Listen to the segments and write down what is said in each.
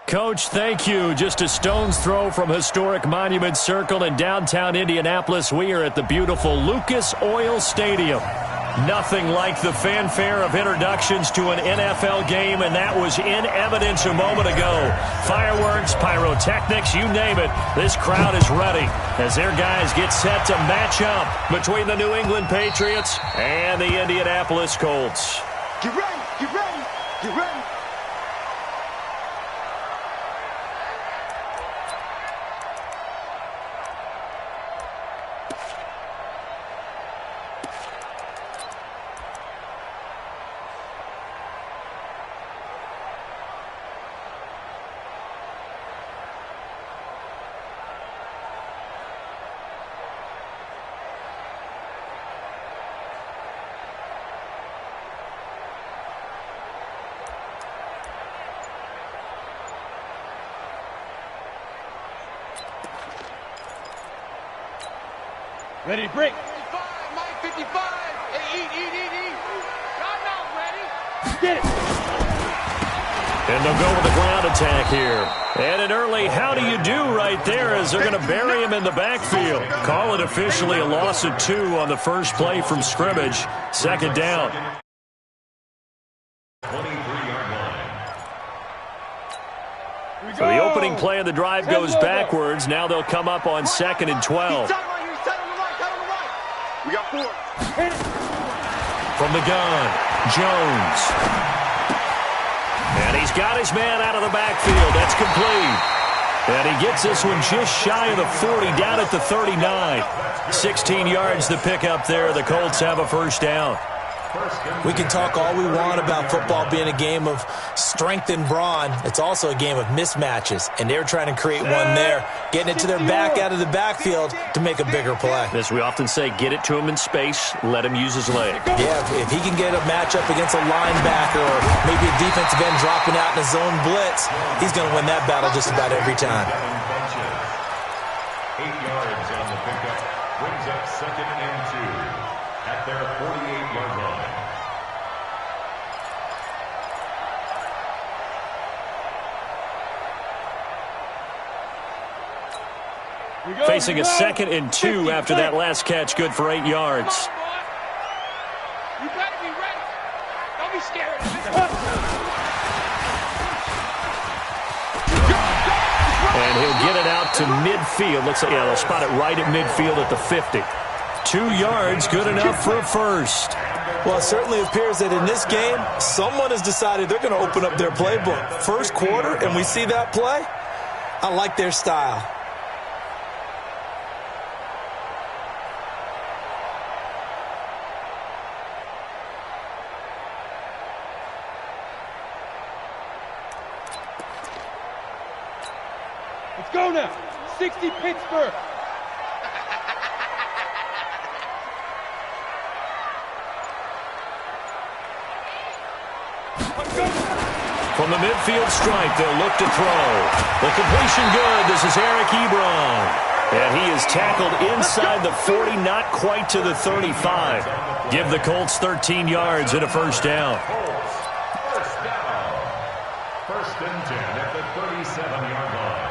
Coach, thank you. Just a stone's throw from historic Monument Circle in downtown Indianapolis. We are at the beautiful Lucas Oil Stadium. Nothing like the fanfare of introductions to an NFL game, and that was in evidence a moment ago. Fireworks, pyrotechnics, you name it. This crowd is ready as their guys get set to match up between the New England Patriots and the Indianapolis Colts. Get ready, get ready, get ready. Ready to break. 55, Mike 55. Hey, eat. I'm not ready. Get it. And they'll go with the ground attack here. And an early how do you do right there as they're going to bury him in the backfield. Call it officially a loss of 2 on the first play from scrimmage. Second down. 23-yard line. So the opening play of the drive goes backwards. Now they'll come up on 2nd and 12. We got 4. From the gun, Jones. And he's got his man out of the backfield. That's complete. And he gets this one just shy of the 40, down at the 39. 16 yards to pick up there. The Colts have a first down. We can talk all we want about football being a game of strength and brawn. It's also a game of mismatches, and they're trying to create one there, getting it to their back out of the backfield to make a bigger play. As we often say, get it to him in space, let him use his leg. Yeah, if he can get a matchup against a linebacker or maybe a defensive end dropping out in a zone blitz, he's going to win that battle just about every time. 8 yards on the pickup, brings up 2nd and 2 at their 48-yard line. Facing a 2nd and 2 after that last catch, good for 8 yards. You better be ready. Don't be scared. And he'll get it out to midfield. Looks like, yeah, they'll spot it right at midfield at the 50. 2 yards, good enough for a first. Well, it certainly appears that in this game, someone has decided they're going to open up their playbook. First quarter, and we see that play. I like their style. Let's go now. 60 Pittsburgh. From the midfield stripe, they'll look to throw. The completion good. This is Eric Ebron. And he is tackled inside the 40, not quite to the 35. Give the Colts 13 yards and a first down. First down. 1st and 10 at the 37-yard line.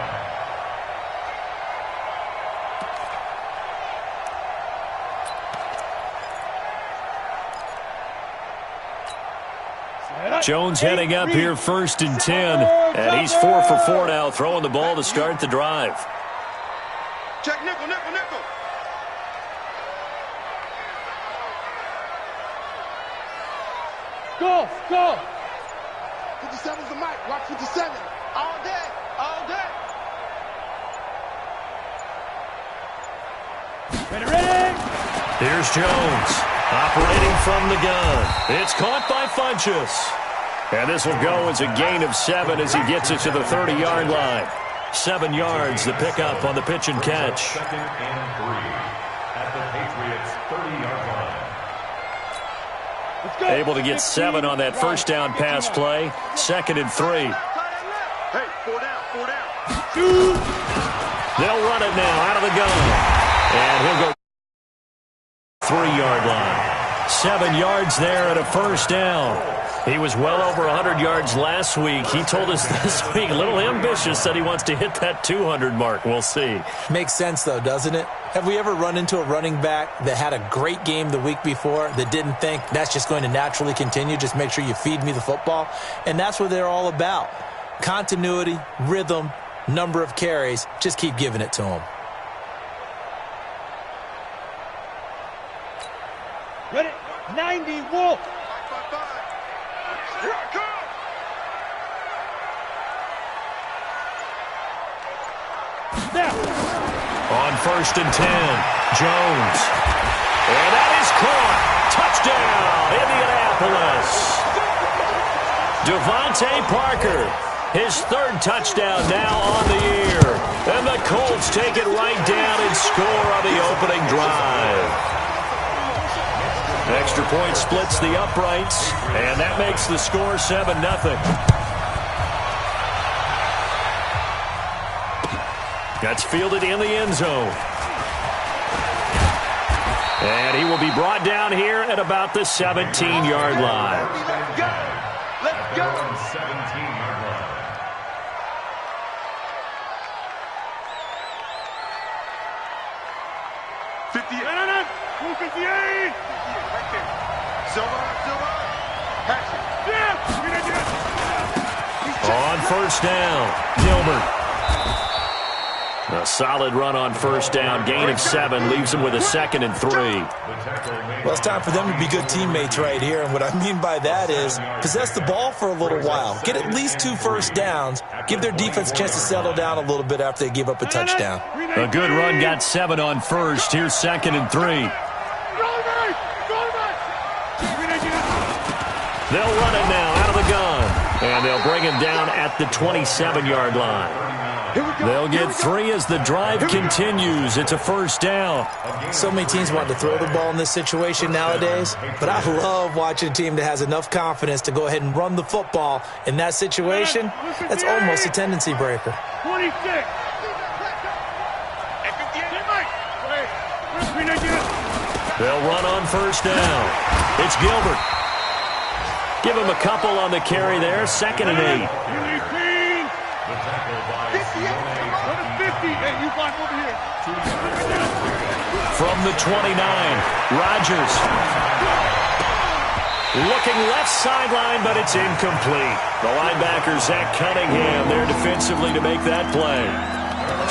Jones heading up here 1st and 10. And he's 4 for 4 now, throwing the ball to start the drive. Check nickel. Go. 57's the mic. Watch 57. All day. Ready. Here's Jones, operating from the gun. It's caught by Funchess. And this will go as a gain of 7 as he gets it to the 30-yard line. 7 yards to pick up on the pitch and catch. 2nd and 3 at the Patriots' 30-yard line. Let's go. Able to get 7 on that first down pass play. 2nd and 3. Hey, 4 down. They'll run it now out of the gun. And he'll go 3-yard line. 7 yards there and a first down. He was well over 100 yards last week. He told us this week, a little ambitious, said he wants to hit that 200 mark. We'll see. Makes sense, though, doesn't it? Have we ever run into a running back that had a great game the week before that didn't think that's just going to naturally continue? Just make sure you feed me the football. And that's what they're all about. Continuity, rhythm, number of carries. Just keep giving it to him. Ready? 90, Wolf. Here I come. Now. On 1st and 10, Jones. And that is caught. Touchdown, Indianapolis. Devontae Parker, his 3rd touchdown now on the year. And the Colts take it right down and score on the opening drive. Extra point splits the uprights, and that makes the score 7-0. That's fielded in the end zone. And he will be brought down here at about the 17-yard line. Let's go. Let's go. 17-yard line. On 1st down, Gilbert. A solid run on 1st down. Gain of 7 leaves him with a 2nd and 3. Well, it's time for them to be good teammates right here. And what I mean by that is possess the ball for a little while. Get at least 2 first downs. Give their defense a chance to settle down a little bit after they give up a touchdown. A good run got 7 on 1st. Here's 2nd and 3. They'll run it now out of the gun. And they'll bring him down at the 27-yard line. They'll get 3 as the drive continues. It's a 1st down. So many teams want to throw the ball in this situation nowadays, but I love watching a team that has enough confidence to go ahead and run the football in that situation. That's almost a tendency breaker. 26. They'll run on 1st down. It's Gilbert. Give him a couple on the carry there. 2nd and 8. From the 29, Rodgers. Looking left sideline, but it's incomplete. The linebacker, Zach Cunningham, there defensively to make that play.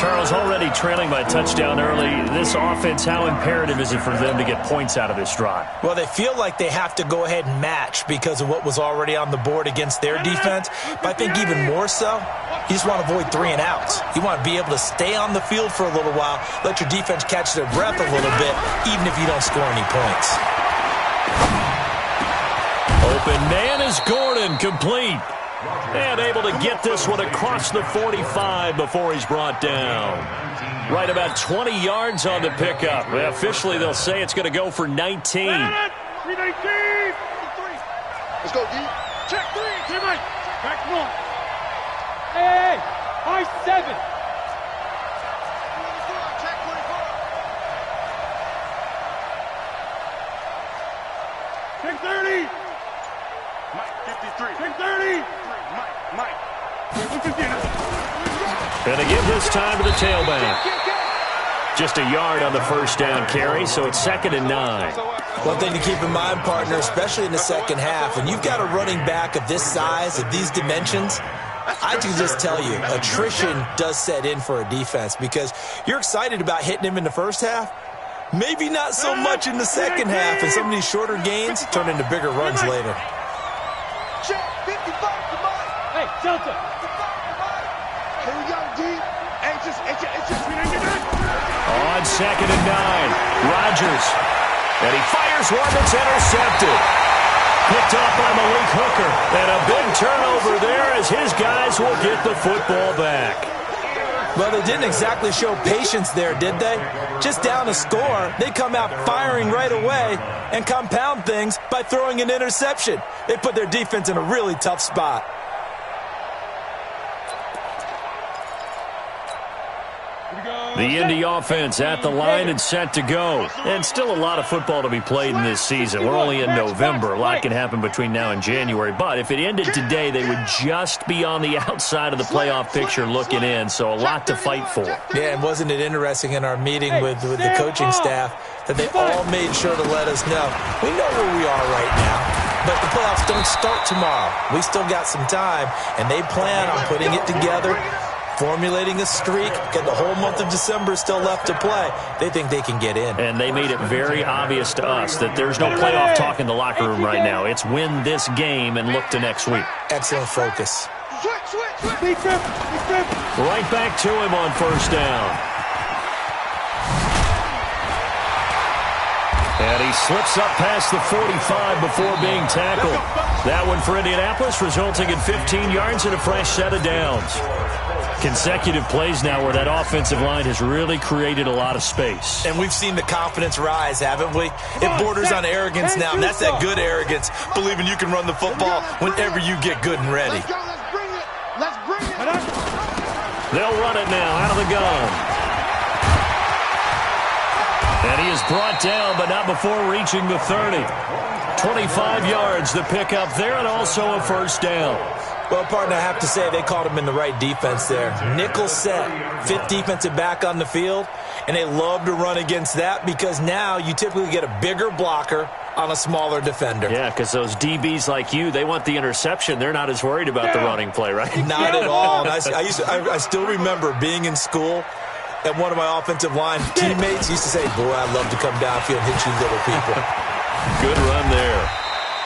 Charles, already trailing by a touchdown early. This offense, how imperative is it for them to get points out of this drive? Well, they feel like they have to go ahead and match because of what was already on the board against their defense. But I think even more so, you just want to avoid 3 and outs. You want to be able to stay on the field for a little while, let your defense catch their breath a little bit, even if you don't score any points. Open man is Gordon, complete. And able to get this one across the 45 before he's brought down. Right about 20 yards on the pickup. Officially, they'll say it's going to go for 19. 319. Let's go, D. Check 3. Team right. Back 1. Hey, high 7. Check 24. Check 30. Mike, 53. Check 30. Mike. And they give this time to the tailback. Just a yard on the 1st down carry, so it's 2nd and 9. One thing to keep in mind, partner, especially in the second half, when you've got a running back of this size, of these dimensions, I can just tell you, attrition does set in for a defense because you're excited about hitting him in the first half. Maybe not so much in the second half, and some of these shorter gains turn into bigger runs later. Check 55 to Mike. Hey, Delta. 55 to Mike. Here we go, D. Anxious. On 2nd and 9, Rodgers. And he fires one that's intercepted. Picked off by Malik Hooker. And a big turnover there as his guys will get the football back. Well, they didn't exactly show patience there, did they? Just down a score, they come out firing right away and compound things by throwing an interception. They put their defense in a really tough spot. Here we go. The Indy offense at the line and set to go. And still a lot of football to be played in this season. We're only in November. A lot can happen between now and January. But if it ended today, they would just be on the outside of the playoff picture looking in. So a lot to fight for. Yeah, and wasn't it interesting in our meeting with the coaching staff that they all made sure to let us know, we know where we are right now, but the playoffs don't start tomorrow. We still got some time, and they plan on putting it together, formulating a streak. Get the whole month of December still left to play. They think they can get in. And they made it very obvious to us that there's no playoff talk in the locker room right now. It's win this game and look to next week. Excellent focus. Right back to him on first down. And he slips up past the 45 before being tackled. That one for Indianapolis, resulting in 15 yards and a fresh set of downs. Consecutive plays now where that offensive line has really created a lot of space. And we've seen the confidence rise, haven't we? It borders on arrogance now, and that's that good arrogance, believing you can run the football whenever you get good and ready. Let's bring it. They'll run it now out of the gun. And he is brought down, but not before reaching the 30. 25 yards, the pickup there, and also a first down. Well, partner, I have to say they called him in the right defense there. Nickel set, fifth defensive back on the field, and they love to run against that because now you typically get a bigger blocker on a smaller defender. Yeah, because those DBs like you, they want the interception. They're not as worried about the running play, right? Not at all. And I still remember being in school, and one of my offensive line teammates used to say, boy, I'd love to come downfield and hit you little people. Good run there.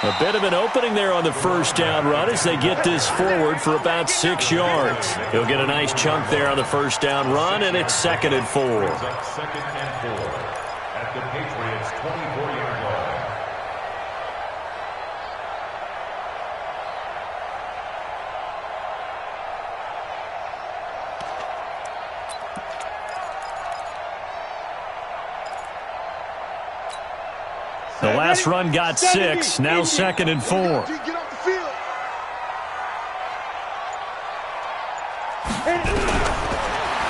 A bit of an opening there on the first down run as they get this forward for about 6 yards. He'll get a nice chunk there on the first down run, and it's 2nd and 4. 2nd and 4 at the Patriots' 24-yard line. The last run got 6, now 2nd and 4. Get off the field.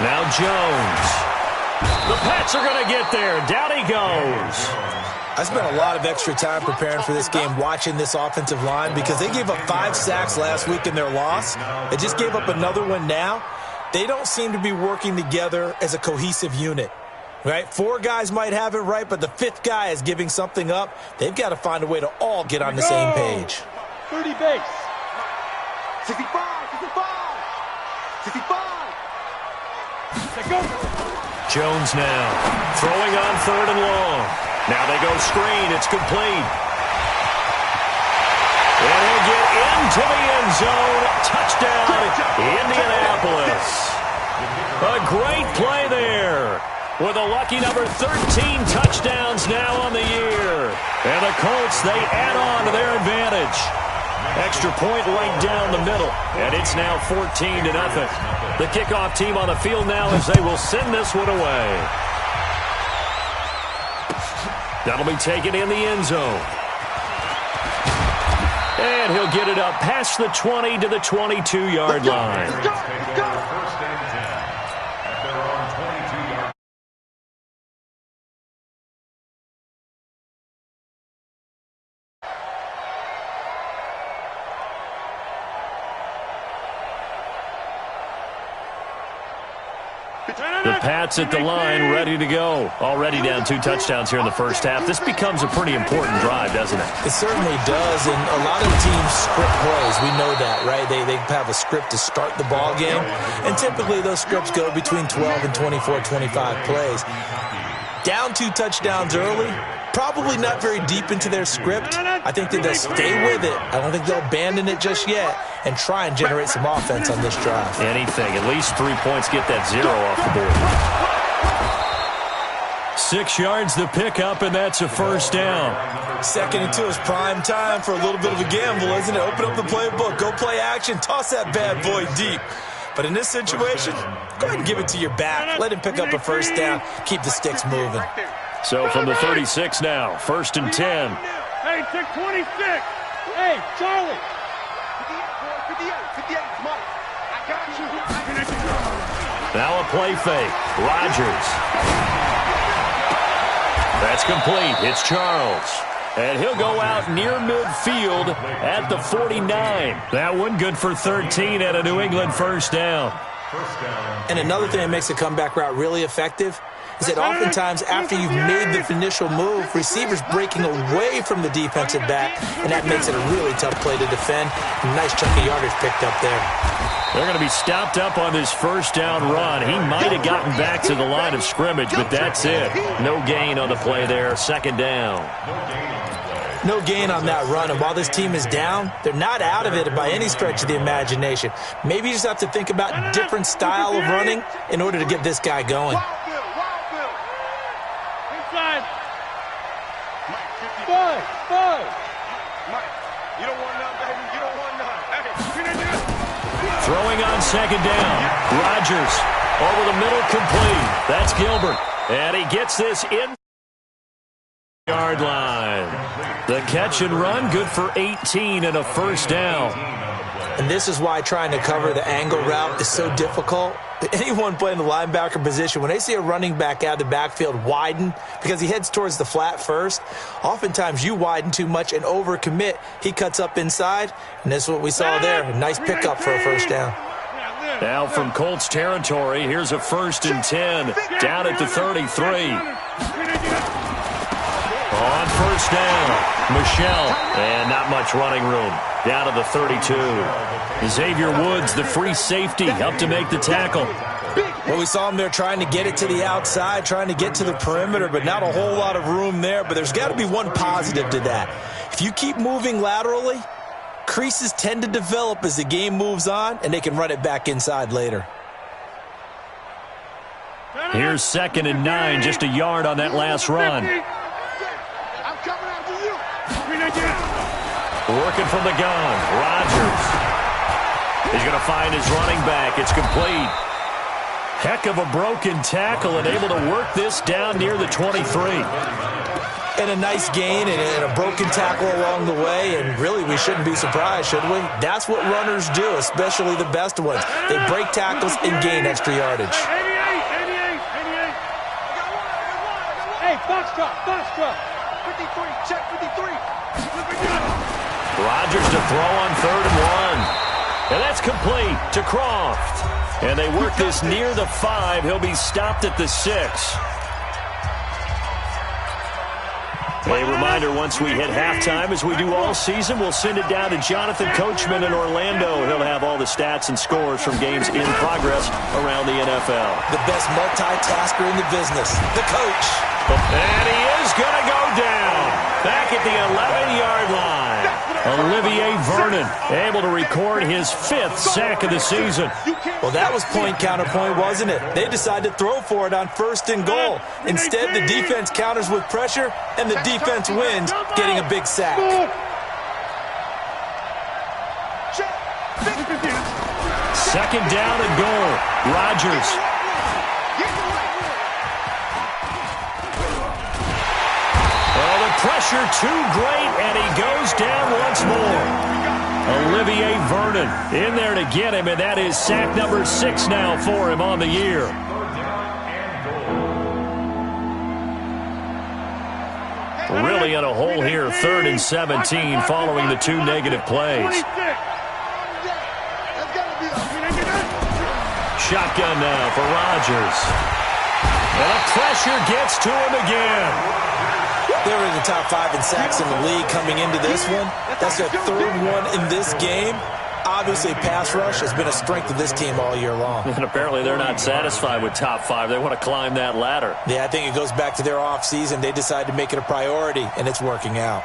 Now Jones. The Pats are going to get there. Down he goes. I spent a lot of extra time preparing for this game watching this offensive line because they gave up 5 sacks last week in their loss. They just gave up another one now. They don't seem to be working together as a cohesive unit. Right? 4 guys might have it right, but the 5th guy is giving something up. They've got to find a way to all get on the same page. 30 base. 65, 65, 65. Let's go. Jones now throwing on 3rd and long. Now they go screen. It's complete. And he'll get into the end zone. Touchdown, Indianapolis. A great play there. With a lucky number 13 touchdowns now on the year. And the Colts, they add on to their advantage. Extra point right down the middle. And it's now 14-0. The kickoff team on the field now as they will send this one away. That'll be taken in the end zone. And he'll get it up past the 20 to the 22-yard line. Let's go. First and 10 at their own 22-yard. The Pats at the line, ready to go. Already down 2 touchdowns here in the first half. This becomes a pretty important drive, doesn't it? It certainly does, and a lot of teams script plays. We know that, right? They have a script to start the ball game, and typically those scripts go between 12 and 24, 25 plays. Down 2 touchdowns early, probably not very deep into their script. I think that they'll stay with it. I don't think they'll abandon it just yet and try and generate some offense on this drive. Anything. At least 3 points. Get that 0 off the board. 6 yards the pickup, and that's a first down. 2nd and 2 is prime time for a little bit of a gamble, isn't it? Open up the playbook. Go play action. Toss that bad boy deep. But in this situation, go ahead and give it to your back. Let him pick up a first down. Keep the sticks moving. So from the 36 now, 1st and 10. Hey, 26. Hey, Charlie. 58, 58, Mike. I got you. Now a play fake. Rodgers. That's complete. It's Charles. And he'll go out near midfield at the 49. That one good for 13 at a New England first down. And another thing that makes a comeback route really effective is that oftentimes after you've made the initial move, receivers breaking away from the defensive back, and that makes it a really tough play to defend. Nice chunk of yardage picked up there. They're going to be stopped up on this first down run. He might have gotten back to the line of scrimmage, but that's it. No gain on the play there. Second down. No gain on that run, and while this team is down, they're not out of it by any stretch of the imagination. Maybe you just have to think about a different style of running in order to get this guy going. Inside. Five. Mike, you don't want none, baby. You don't want none. Hey, Throwing on second down. Rodgers over the middle, complete. That's Gilbert. And he gets this in yard line. The catch and run, good for 18 and a first down. And this is why trying to cover the angle route is so difficult. Anyone playing the linebacker position, when they see a running back out of the backfield widen because he heads towards the flat first, oftentimes you widen too much and overcommit. He cuts up inside, and this is what we saw there. A nice pickup for a first down. Now from Colts territory, here's a 1st and 10 down at the 33. On first down, Michelle, and not much running room. Down to the 32. Xavier Woods, the free safety, up to make the tackle. Well, we saw him there trying to get it to the outside, trying to get to the perimeter, but not a whole lot of room there. But there's got to be one positive to that. If you keep moving laterally, creases tend to develop as the game moves on, and they can run it back inside later. Here's 2nd and 9, just a yard on that last run. I'm coming after you. Working from the gun, Rodgers. He's going to find his running back. It's complete. Heck of a broken tackle and able to work this down near the 23. And a nice gain and a broken tackle along the way, and really we shouldn't be surprised, should we? That's what runners do, especially the best ones. They break tackles and gain extra yardage. 88. Hey, box truck. 53, check 53. Rodgers to throw on 3rd and 1. And that's complete to Croft. And they work this near the 5. He'll be stopped at the 6. A reminder, once we hit halftime, as we do all season, we'll send it down to Jonathan Coachman in Orlando. He'll have all the stats and scores from games in progress around the NFL. The best multitasker in the business, the coach. And he is going to go down back at the 11-yard line. Olivier Vernon able to record his 5th sack of the season. Well, that was point counterpoint, wasn't it? They decided to throw for it on 1st and goal. Instead, the defense counters with pressure, and the defense wins, getting a big sack. 2nd down and goal. Rodgers. Pressure too great, and he goes down once more. Olivier Vernon in there to get him, and that is sack number 6 now for him on the year. Really in a hole here, 3rd and 17 following the 2 negative plays. Shotgun now for Rodgers. And the pressure gets to him again. They were in the top 5 in sacks in the league coming into this one. That's their 3rd one in this game. Obviously, pass rush has been a strength of this team all year long. And apparently they're not satisfied with top 5. They want to climb that ladder. Yeah, I think it goes back to their offseason. They decided to make it a priority, and it's working out.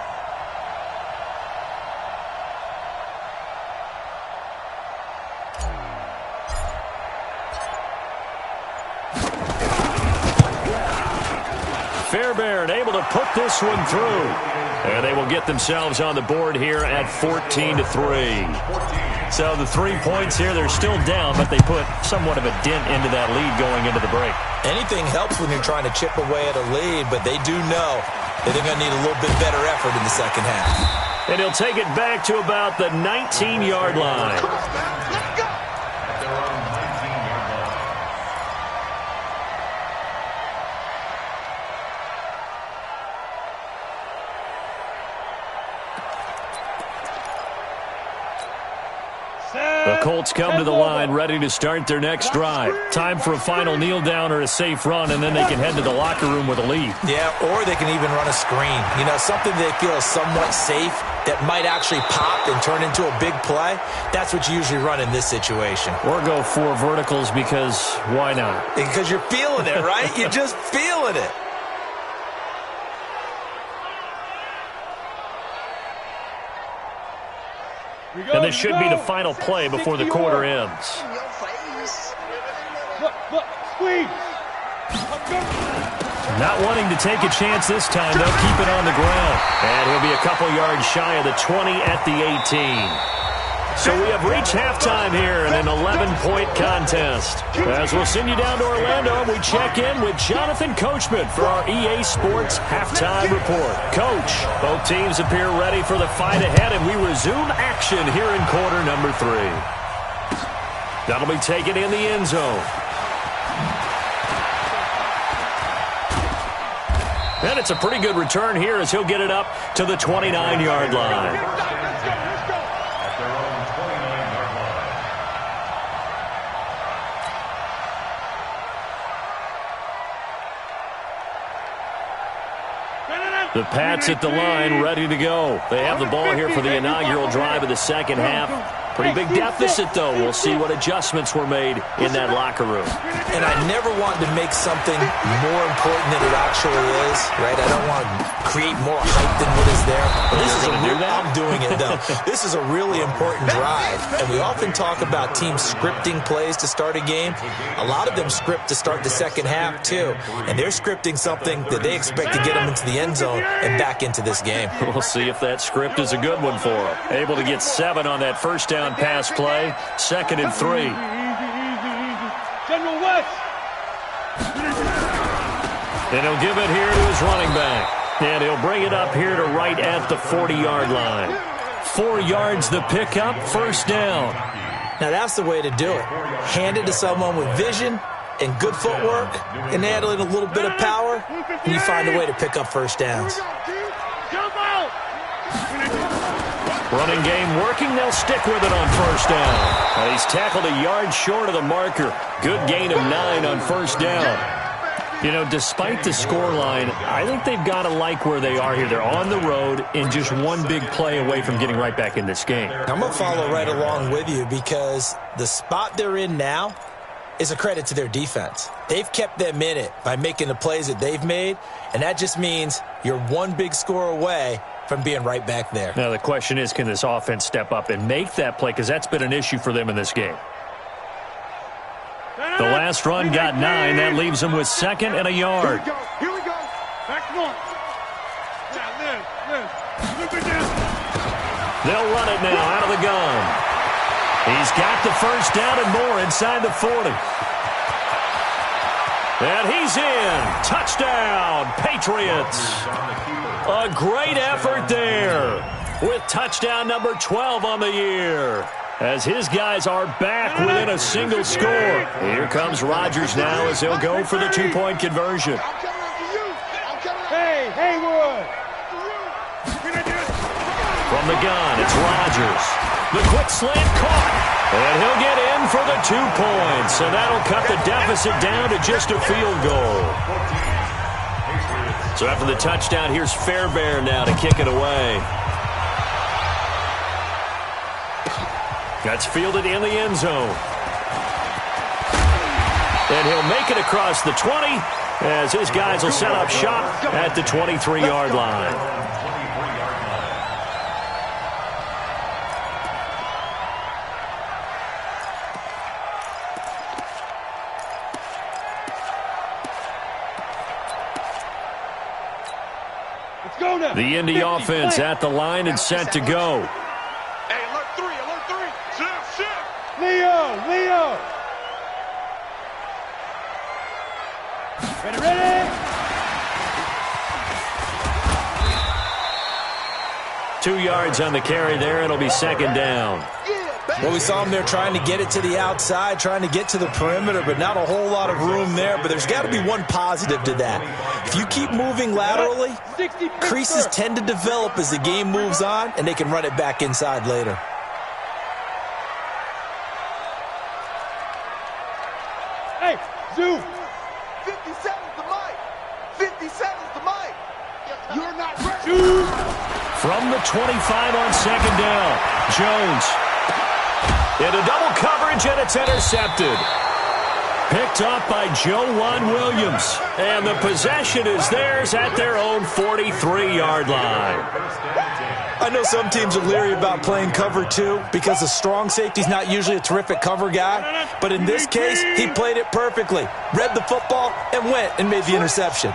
Fairbairn able to put this one through. And they will get themselves on the board here at 14-3. So the 3 points here, they're still down, but they put somewhat of a dent into that lead going into the break. Anything helps when you're trying to chip away at a lead, but they do know that they're going to need a little bit better effort in the second half. And he'll take it back to about the 19-yard line. Colts come to the line, ready to start their next drive. Time for a final kneel down or a safe run, and then they can head to the locker room with a lead. Yeah, or they can even run a screen. You know, something they feel is somewhat safe that might actually pop and turn into a big play. That's what you usually run in this situation. Or go 4 verticals because why not? Because you're feeling it, right? You're just feeling it. And this should be the final play before the quarter ends. Look, squeeze. Not wanting to take a chance this time, they'll keep it on the ground. And he'll be a couple yards shy of the 20 at the 18. So we have reached halftime here in an 11-point contest. As we'll send you down to Orlando, we check in with Jonathan Coachman for our EA Sports Halftime Report. Coach, both teams appear ready for the fight ahead, and we resume action here in quarter number 3. That'll be taken in the end zone. And it's a pretty good return here as he'll get it up to the 29-yard line. The Pats at the line, ready to go. They have the ball here for the inaugural drive of the second half. Pretty big deficit, though. We'll see what adjustments were made in that locker room. And I never want to make something more important than it actually is, right? I don't want to create more hype than what is there. But this is I'm doing it, though. This is a really important drive. And we often talk about teams scripting plays to start a game. A lot of them script to start the second half, too. And they're scripting something that they expect to get them into the end zone and back into this game. We'll see if that script is a good one for them. Able to get 7 on that first down pass play. 2nd and 3. Easy. General West. And he'll give it here to his running back. And he'll bring it up here to right at the 40-yard line. 4 yards the pickup, first down. Now that's the way to do it. Hand it to someone with vision and good footwork and add in a little bit of power, and you find a way to pick up first downs. Running game working. They'll stick with it on first down. He's tackled a yard short of the marker. Good gain of 9 on first down. You know, despite the scoreline, I think they've got to like where they are here. They're on the road and just one big play away from getting right back in this game. I'm going to follow right along with you because the spot they're in now is a credit to their defense. They've kept them in it by making the plays that they've made, and that just means you're one big score away from being right back there. Now, the question is, can this offense step up and make that play? Because that's been an issue for them in this game. The last run got 9. That leaves them with 2nd and a yard. Here we go. Back north. Yeah, They'll run it now out of the gun. He's got the first down and more inside the 40. And he's in. Touchdown, Patriots. A great effort there with touchdown number 12 on the year. As his guys are back within a single score. Here comes Rodgers now as he'll go for the 2-point conversion. Hey, Haywood. From the gun, it's Rodgers. The quick slant caught. And he'll get in for the 2 points. And that'll cut the deficit down to just a field goal. So after the touchdown, here's Fairbairn now to kick it away. That's fielded in the end zone. And he'll make it across the 20 as his guys will set up shop at the 23-yard line. The Indy offense at the line and set to go. Hey, alert 3, alert 3. Shift. Leo. Ready. 2 yards on the carry there. It'll be 2nd down. Well, we saw them there trying to get it to the outside, trying to get to the perimeter, but not a whole lot of room there. But there's got to be one positive to that. If you keep moving laterally, creases tend to develop as the game moves on, and they can run it back inside later. Two. 57's the mic. 57's the mic. You're not ready. Two. From the 25 on second down, Jones. Into double coverage, and it's intercepted. Picked up by Joe Williams. And the possession is theirs at their own 43-yard line. I know some teams are leery about playing cover 2 because the strong safety's not usually a terrific cover guy. But in this case, he played it perfectly. Read the football and went and made the interception.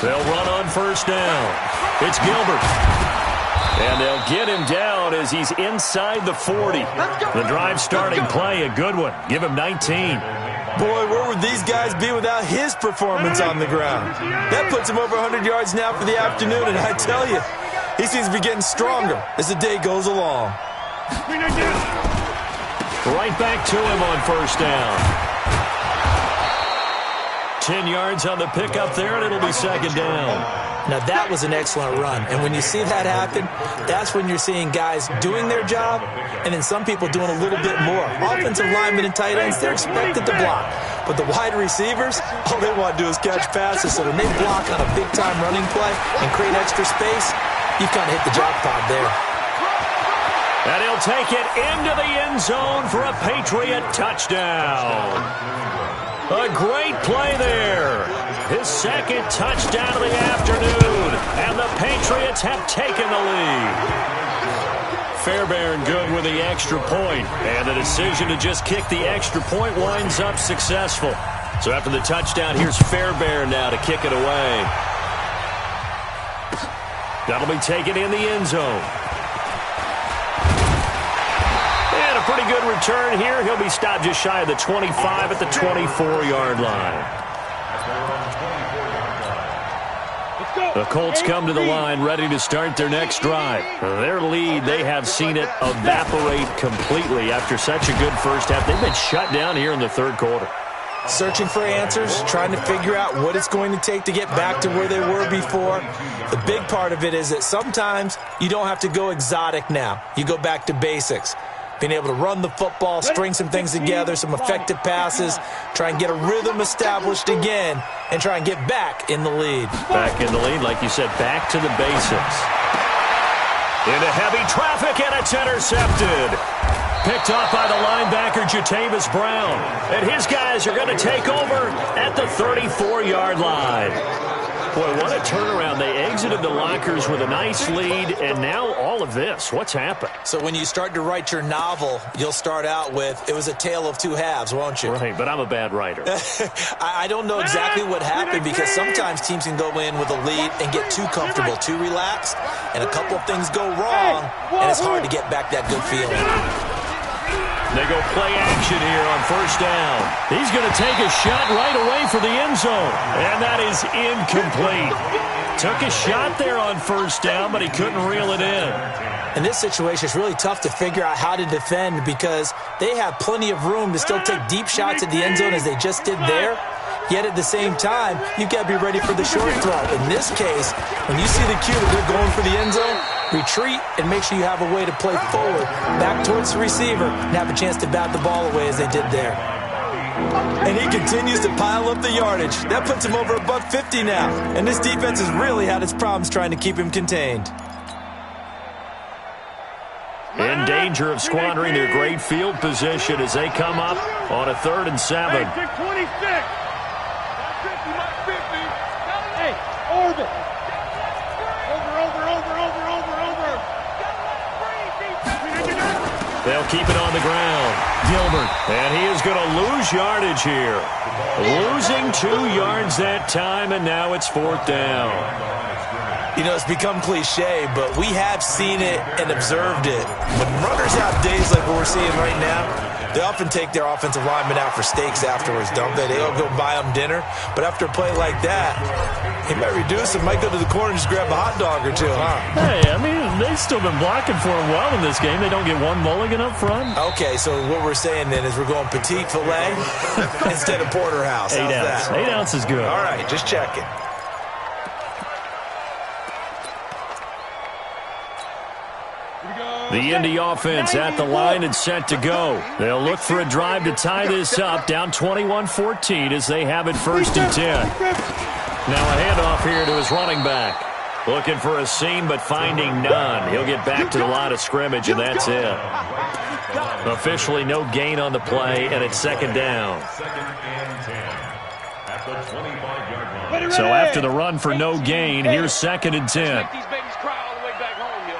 They'll run on first down. It's Gilbert. And they'll get him down as he's inside the 40. The drive starting play, a good one. Give him 19. Boy, where would these guys be without his performance on the ground? That puts him over 100 yards now for the afternoon, and I tell you, he seems to be getting stronger as the day goes along. Right back to him on first down. 10 yards on the pickup there, and it'll be second down. Now, that was an excellent run. And when you see that happen, that's when you're seeing guys doing their job and then some people doing a little bit more. Offensive linemen and tight ends, they're expected to block. But the wide receivers, all they want to do is catch passes. So when they block on a big-time running play and create extra space, you've kind of hit the jackpot there. And he'll take it into the end zone for a Patriot touchdown. A great play there. His second touchdown of the afternoon. And the Patriots have taken the lead. Fairbairn good with the extra point. And the decision to just kick the extra point winds up successful. So after the touchdown, here's Fairbairn now to kick it away. That'll be taken in the end zone. And a pretty good return here. He'll be stopped just shy of the 25 at the 24-yard line. The Colts come to the line ready to start their next drive. Their lead, they have seen it evaporate completely after such a good first half. They've been shut down here in the third quarter. Searching for answers, trying to figure out what it's going to take to get back to where they were before. The big part of it is that sometimes you don't have to go exotic now. You go back to basics. Being able to run the football, string some things together, some effective passes, try and get a rhythm established again, and try and get back in the lead. Back in the lead, like you said, back to the basics. Into heavy traffic, and it's intercepted. Picked off by the linebacker, Jatavis Brown. And his guys are going to take over at the 34-yard line. Boy, what a turnaround. They exited the lockers with a nice lead, and now all of this. What's happened? So when you start to write your novel, you'll start out with, it was a tale of two halves, won't you? Right, but I'm a bad writer. I don't know exactly what happened because sometimes teams can go in with a lead and get too comfortable, too relaxed, and a couple of things go wrong, and it's hard to get back that good feeling. They go play action here on first down. He's going to take a shot right away for the end zone. And that is incomplete. Took a shot there on first down, but he couldn't reel it in. In this situation, it's really tough to figure out how to defend because they have plenty of room to still take deep shots at the end zone as they just did there. Yet at the same time, you've got to be ready for the short throw. In this case, when you see the cue that they're going for the end zone, retreat and make sure you have a way to play forward, back towards the receiver, and have a chance to bat the ball away as they did there. And he continues to pile up the yardage. That puts him over $150 now. And this defense has really had its problems trying to keep him contained. In danger of squandering their great field position as they come up on a 3rd and 7. Hey, orbit. They'll keep it on the ground. Gilbert. And he is going to lose yardage here. Losing 2 yards that time, and now it's 4th down. You know, it's become cliche, but we have seen it and observed it. When runners have days like what we're seeing right now, they often take their offensive linemen out for steaks afterwards, don't they? They'll go buy them dinner. But after a play like that, he might reduce it, might go to the corner and just grab a hot dog or two, huh? Hey, I mean, they've still been blocking for him well in this game. They don't get one mulligan up front. Okay, so what we're saying then is we're going petite filet instead of porterhouse. 8 ounce. That? 8 ounce is good. All right, just checking. The Indy offense at the line and set to go. They'll look for a drive to tie this up, down 21-14 as they have it 1st and 10. Now a handoff here to his running back. Looking for a seam, but finding none. He'll get back to the line of scrimmage, and that's it. Officially no gain on the play, and it's 2nd down. 2nd and 10 at the 25-yard line. So after the run for no gain, here's 2nd and 10. Let's make these babies cry all the way back home, yo.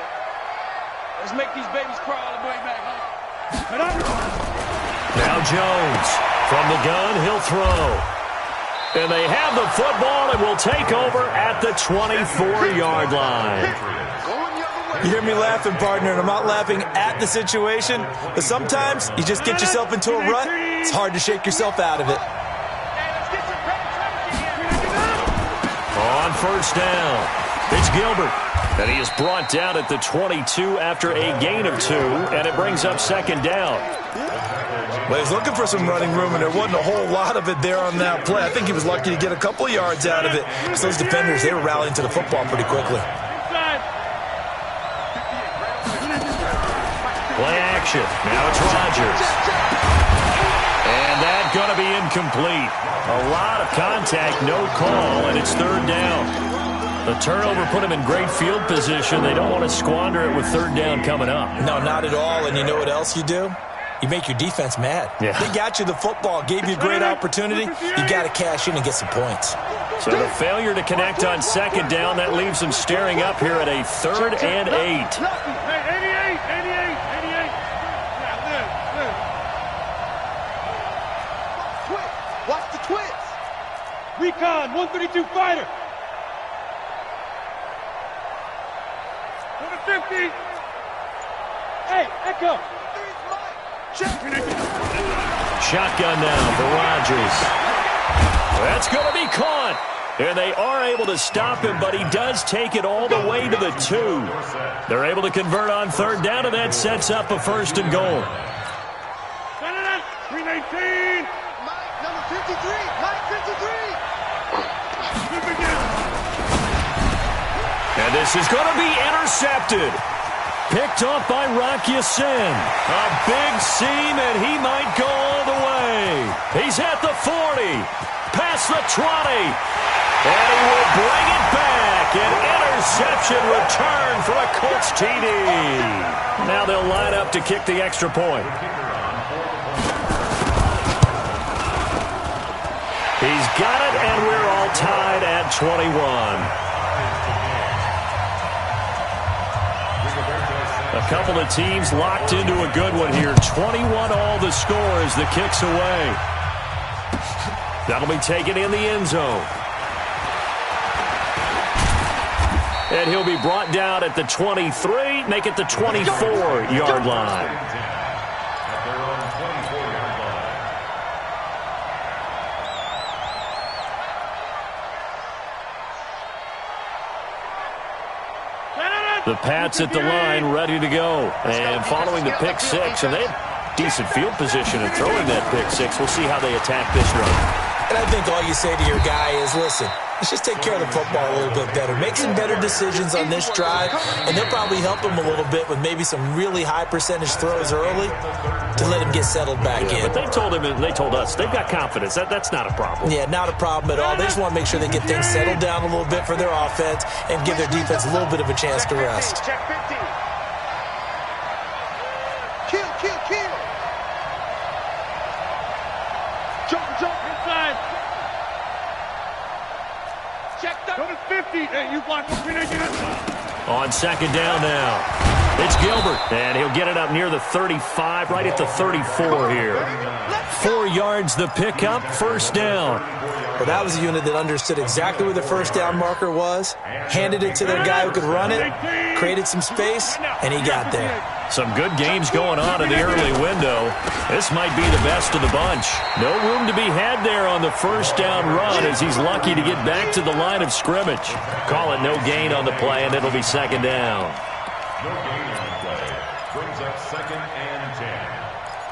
Let's make these babies cry all the way back home. Now Jones. From the gun, he'll throw. And they have the football and will take over at the 24-yard line. You hear me laughing, partner, and I'm not laughing at the situation, but sometimes you just get yourself into a rut. It's hard to shake yourself out of it. On 1st down, it's Gilbert. And he is brought down at the 22 after a gain of 2, and it brings up 2nd down. Well, he was looking for some running room, and there wasn't a whole lot of it there on that play. I think he was lucky to get a couple of yards out of it. Because those defenders, they were rallying to the football pretty quickly. Play action. Now it's Rodgers. And that's going to be incomplete. A lot of contact, no call, and it's 3rd down. The turnover put him in great field position. They don't want to squander it with 3rd down coming up. No, not at all. And you know what else you do? You make your defense mad. Yeah. They got you the football, gave you a great opportunity. You got to cash in and get some points. So the failure to connect on 2nd down, that leaves them staring up here at a 3rd and 8. Hey, 88. Watch the twits. Recon, 132 fighter. To the 50. Hey, Echo. Shotgun now for Rodgers. That's going to be caught. And they are able to stop him, but he does take it all the way to the 2. They're able to convert on 3rd down, and that sets up a 1st and goal. 319. Mike, number 53. Mike, 53. And this is going to be intercepted. Picked off by Rocky Sin. A big seam, and he might go all the way. He's at the 40, past the 20, and he will bring it back. An interception return for a Colts TD. Now they'll line up to kick the extra point. He's got it, and we're all tied at 21. A couple of teams locked into a good one here. 21 all the score as the kick's away. That'll be taken in the end zone. And he'll be brought down at the 23, make it the 24-yard line. The Pats at the line, ready to go. And following the pick 6, and they have decent field position in throwing that pick 6. We'll see how they attack this run. And I think all you say to your guy is, listen, let's just take care of the football a little bit better. Make some better decisions on this drive, and they'll probably help him a little bit with maybe some really high percentage throws early to let him get settled back in. But they told him, and they told us, they've got confidence. That's not a problem. Yeah, not a problem at all. They just want to make sure they get things settled down a little bit for their offense and give their defense a little bit of a chance to rest. Check 15. Kill. Jump inside. Check that. Go to 50. Hey, you block. On 2nd down now. It's Gilbert, and he'll get it up near the 35, right at the 34 here. 4 yards the pickup, 1st down. Well, that was a unit that understood exactly where the 1st down marker was, handed it to their guy who could run it, created some space, and he got there. Some good games going on in the early window. This might be the best of the bunch. No room to be had there on the 1st down run as he's lucky to get back to the line of scrimmage. Call it no gain on the play, and it'll be 2nd down. No gain on the play. Brings up 2nd and 10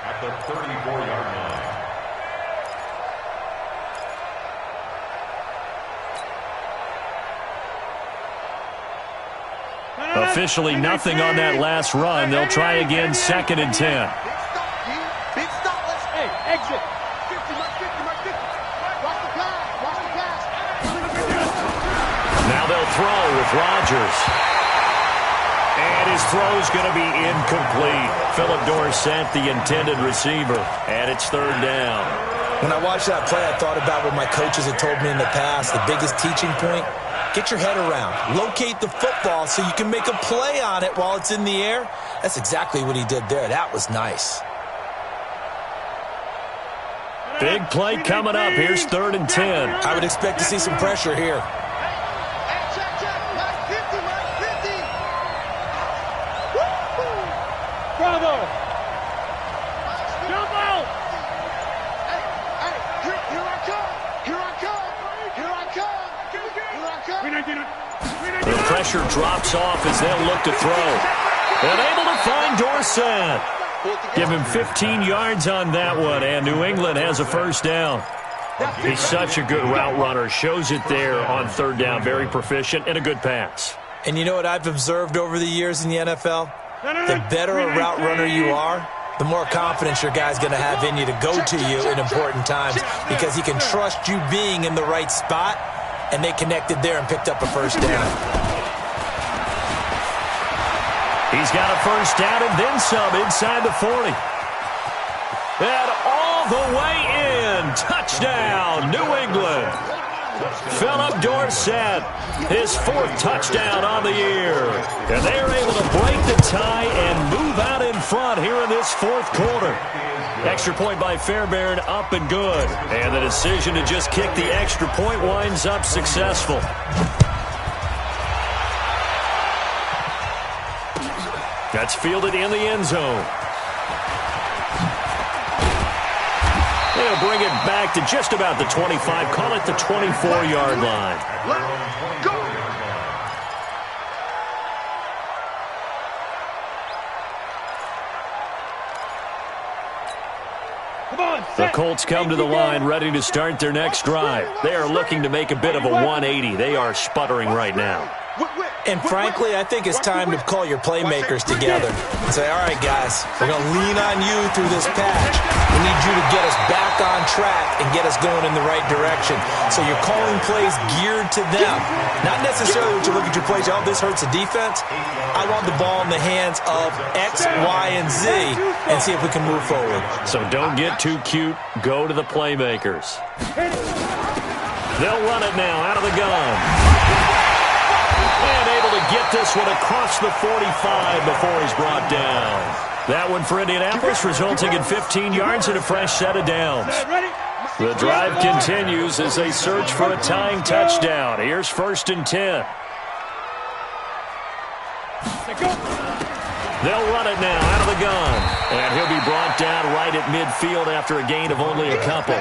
at the 34-yard line. A Officially nothing on that last run. They'll try again, 2nd and 10. Big stop. Hey, exit. 50, Mark 50, Mark 50. Watch the pass. Watch the pass. Now they'll throw with Rodgers. And his throw's going to be incomplete. Philip Dorsett, the intended receiver. And it's 3rd down. When I watched that play, I thought about what my coaches had told me in the past. The biggest teaching point, get your head around. Locate the football so you can make a play on it while it's in the air. That's exactly what he did there. That was nice. Big play coming up. Here's 3rd and 10. I would expect to see some pressure here. Hey, check. Mark 50, Mark 50. Woo! Bravo. Jump out. Hey, here I come. Here I come. Here I come. Here I come. The pressure drops off as they'll look to throw. And able to find Dorsett. Give him 15 yards on that one, and New England has a 1st down. He's such a good route runner. Shows it there on 3rd down. Very proficient and a good pass. And you know what I've observed over the years in the NFL? The better a route runner you are, the more confidence your guy's going to have in you to go to you in important times because he can trust you being in the right spot, and they connected there and picked up a 1st down. He's got a 1st down and then some inside the 40. And all the way in. Touchdown, New England. Philip Dorsett, his 4th touchdown on the year. And they are able to break the tie and move out in front here in this 4th quarter. Extra point by Fairbairn, up and good. And the decision to just kick the extra point winds up successful. That's fielded in the end zone. They'll bring it back to just about the 25. Call it the 24-yard line. Let's go. The Colts come to the line ready to start their next drive. They are looking to make a bit of a 180. They are sputtering right now. And frankly, I think it's time to call your playmakers together and say, all right, guys, we're going to lean on you through this patch. We need you to get us back on track and get us going in the right direction. So you're calling plays geared to them. Not necessarily when you look at your plays, oh, this hurts the defense. I want the ball in the hands of X, Y, and Z and see if we can move forward. So don't get too cute. Go to the playmakers. They'll run it now out of the gun. And able to get this one across the 45 before he's brought down. That one for Indianapolis, resulting in 15 yards and a fresh set of downs. The drive continues as they search for a tying touchdown. Here's 1st and 10. They'll run it now out of the gun. And he'll be brought down right at midfield after a gain of only a couple.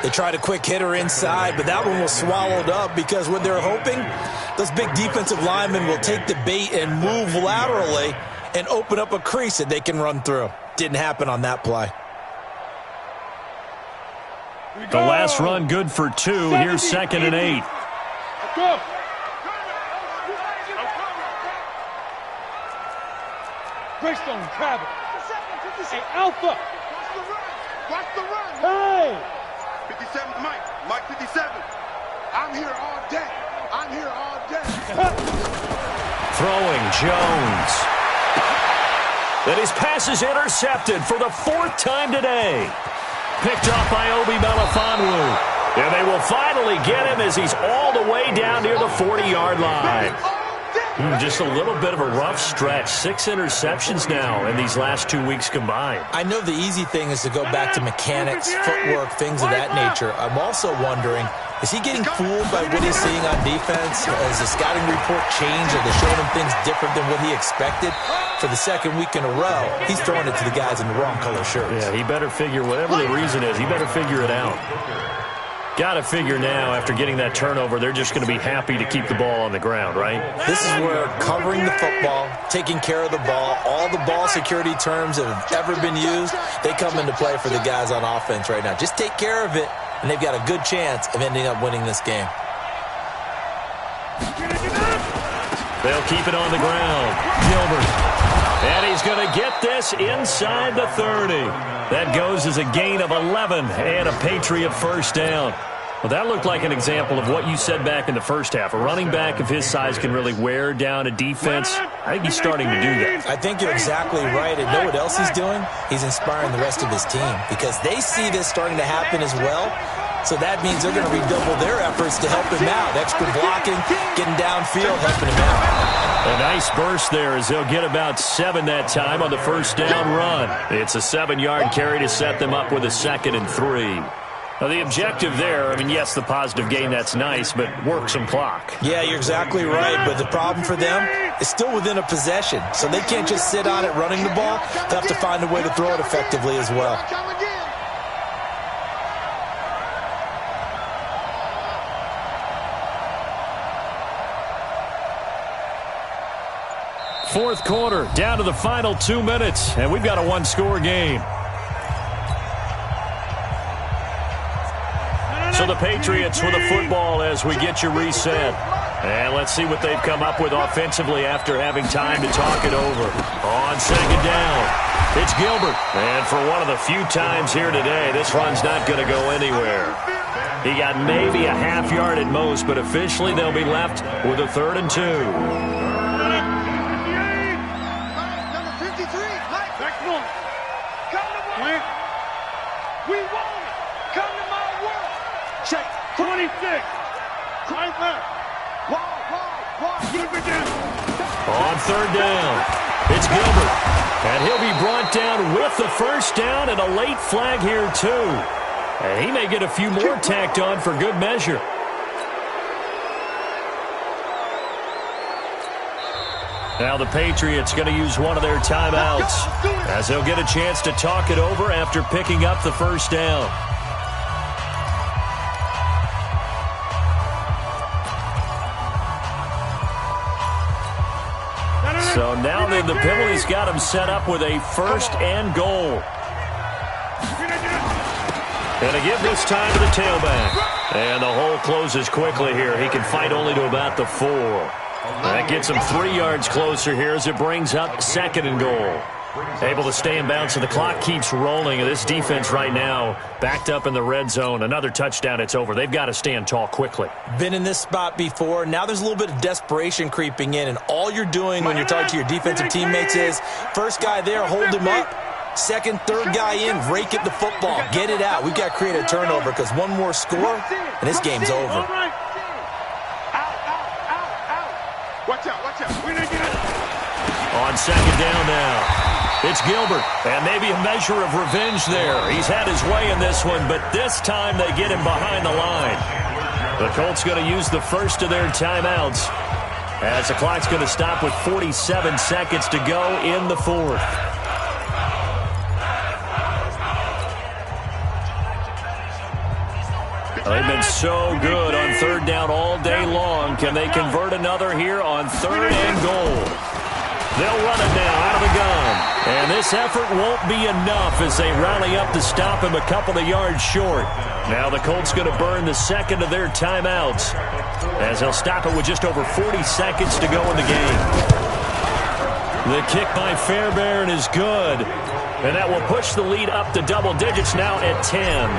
They tried a quick hitter inside, but that one was swallowed up because what they're hoping, those big defensive linemen will take the bait and move laterally and open up a crease that they can run through. Didn't happen on that play. The last run good for 2. Here's 2nd and 8. Go. Greystone, travel. Hey, Alpha. Watch the run. Hey. 57, Mike 57. I'm here all day. I'm here all day. Throwing Jones. And his pass is intercepted for the 4th time today. Picked off by Obi Melifonwu. And they will finally get him as he's all the way down near the 40-yard line. Just a little bit of a rough stretch. 6 interceptions now in these last 2 weeks combined. I know the easy thing is to go back to mechanics, footwork, things of that nature. I'm also wondering, is he getting fooled by what he's seeing on defense? Has the scouting report changed? Are they showing him things different than what he expected? For the 2nd week in a row, he's throwing it to the guys in the wrong color shirts. Yeah, he better figure, whatever the reason is, he better figure it out. Got to figure now, after getting that turnover, they're just going to be happy to keep the ball on the ground, right? This is where covering the football, taking care of the ball, all the ball security terms that have ever been used, they come into play for the guys on offense right now. Just take care of it, and they've got a good chance of ending up winning this game. They'll keep it on the ground. Gilbert. And he's going to get this inside the 30. That goes as a gain of 11 and a Patriot first down. Well, that looked like an example of what you said back in the first half. A running back of his size can really wear down a defense. I think he's starting to do that. I think you're exactly right. And know what else he's doing? He's inspiring the rest of his team because they see this starting to happen as well. So that means they're going to redouble their efforts to help him out. Extra blocking, getting downfield, helping him out. A nice burst there as they'll get about 7 that time on the first down run. It's a 7-yard carry to set them up with a 2nd and 3. Now, the objective there, I mean, yes, the positive gain, that's nice, but work some clock. Yeah, you're exactly right, but the problem for them is still within a possession, so they can't just sit on it running the ball. They have to find a way to throw it effectively as well. Fourth quarter, down to the final 2 minutes, and we've got a one-score game. So the Patriots with a football as we get you reset. And let's see what they've come up with offensively after having time to talk it over. On 2nd down, it's Gilbert. And for one of the few times here today, this run's not going to go anywhere. He got maybe a half yard at most, but officially they'll be left with a 3rd and 2. We won it. Come to my world. Check 26. Right left. On 3rd down, it's Gilbert. And he'll be brought down with the first down and a late flag here too. And he may get a few more tacked on for good measure. Now the Patriots going to use one of their timeouts as they'll get a chance to talk it over after picking up the first down. So now then the penalty's got him set up with a 1st and goal. And to give this time to the tailback. And the hole closes quickly here. He can fight only to about the 4. That gets him 3 yards closer here as it brings up 2nd and goal. Able to stay in bounds, so the clock keeps rolling. And this defense right now backed up in the red zone. Another touchdown, it's over. They've got to stand tall quickly. Been in this spot before. Now there's a little bit of desperation creeping in. And all you're doing when you're talking to your defensive teammates is, first guy there, hold him up. Second, third guy in, rake at the football. Get it out. We've got to create a turnover because one more score, and this game's over. Watch out. On 2nd down now, it's Gilbert. And maybe a measure of revenge there. He's had his way in this one, but this time they get him behind the line. The Colts going to use the first of their timeouts as the clock's going to stop with 47 seconds to go in the 4th. They've been so good on 3rd down all day long. Can they convert another here on 3rd and goal? They'll run it now out of the gun. And this effort won't be enough as they rally up to stop him a couple of yards short. Now the Colts going to burn the 2nd of their timeouts as they'll stop it with just over 40 seconds to go in the game. The kick by Fairbairn is good. And that will push the lead up to double digits now at 10.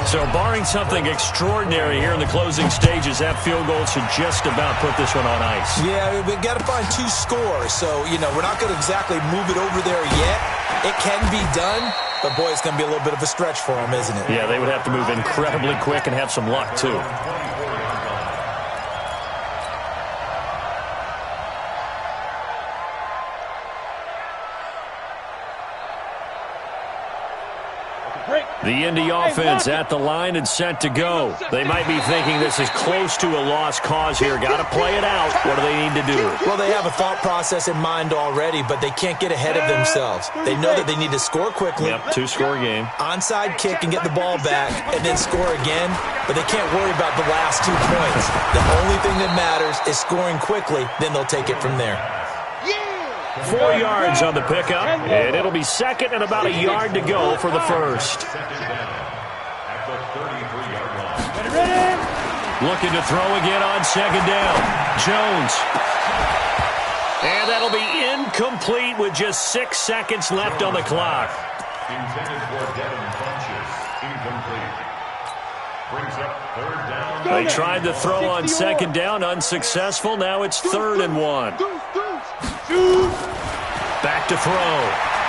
So barring something extraordinary here in the closing stages, that field goal should just about put this one on ice. Yeah, we've got to find 2 scores. So, we're not going to exactly move it over there yet. It can be done, but boy, it's going to be a little bit of a stretch for them, isn't it? Yeah, they would have to move incredibly quick and have some luck, too. The Indy offense at the line and set to go. They might be thinking this is close to a lost cause here. Got to play it out. What do they need to do? Well, they have a thought process in mind already, but they can't get ahead of themselves. They know that they need to score quickly. Yep, 2-score game. Onside kick and get the ball back and then score again, but they can't worry about the last 2 points. The only thing that matters is scoring quickly, then they'll take it from there. 4 yards on the pickup, and it'll be 2nd and about a yard to go for the first. Looking to throw again on 2nd down. Jones. And that'll be incomplete with just 6 seconds left on the clock. Intended for Devin Funches. Incomplete. Brings up third down. They tried the throw on second down, unsuccessful. Now it's 3rd and 1. Back to throw.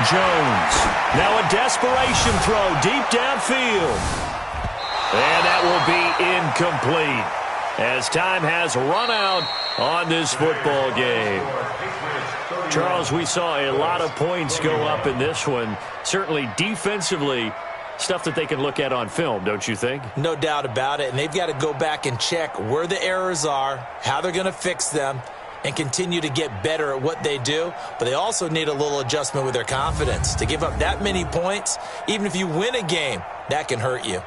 Jones. Now a desperation throw deep downfield. And that will be incomplete as time has run out on this football game. Charles, we saw a lot of points go up in this one. Certainly defensively, stuff that they can look at on film, don't you think? No doubt about it, and they've got to go back and check where the errors are, how they're going to fix them, and continue to get better at what they do. But they also need a little adjustment with their confidence. To give up that many points, even if you win a game, that can hurt you.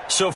So